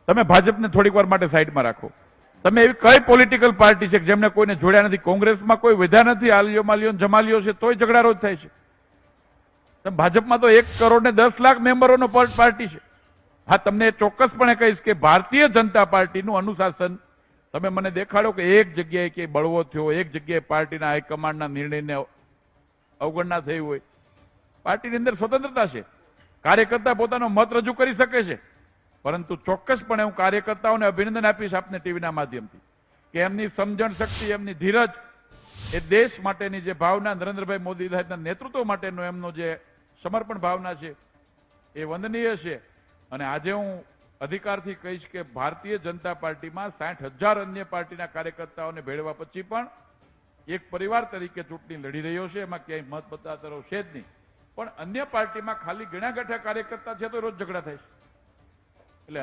તમે ભાજપને થોડીક વાર માટે સાઈડમાં રાખો. તમે એવી કઈ પોલિટિકલ પાર્ટી છે કે જેમને કોઈને જોડ્યા નથી? કોંગ્રેસમાં કોઈ વધ્યા નથી, આલિયો માલિયો જમાલિયો છે તોય ઝઘડા રોજ થાય છે. ભાજપમાં તો 1 કરોડ ને 10 લાખ મેમ્બરોનો પાર્ટી છે. હા, તમને ચોક્કસપણે કહીશ કે ભારતીય જનતા પાર્ટીનું અનુશાસન તમે મને દેખાડો કે એક જગ્યાએ કે બળવો થયો, એક જગ્યાએ પાર્ટીના હાઈકમાન્ડના નિર્ણયને અવગણના થઈ હોય. પાર્ટીની અંદર સ્વતંત્રતા છે, કાર્યકર્તા પોતાનો મત રજૂ કરી શકે છે, પરંતુ ચોક્કસપણે હું કાર્યકર્તાઓને અભિનંદન આપીશ આપને ટીવીના માધ્યમથી કે એમની સમજણ શક્તિ, એમની ધીરજ, એ દેશ માટેની જે ભાવના, નરેન્દ્રભાઈ મોદી સાહેબના નેતૃત્વ માટેનો એમનો જે સમર્પણ ભાવના છે એ વંદનીય છે. અને આજે હું અધિકારથી કહીશ કે ભારતીય જનતા પાર્ટીમાં 60,000 અન્ય પાર્ટીના કાર્યકર્તાઓને ભેળવા પછી પણ એક પરિવાર તરીકે ચૂંટણી લડી રહ્યો છે. એમાં ક્યાંય મત મતાંતરો છે જ નહીં. પણ અન્ય પાર્ટીમાં ખાલી ગણ્યા ગાંઠ્યા કાર્યકર્તા છે તો રોજ ઝઘડા થાય છે. એટલે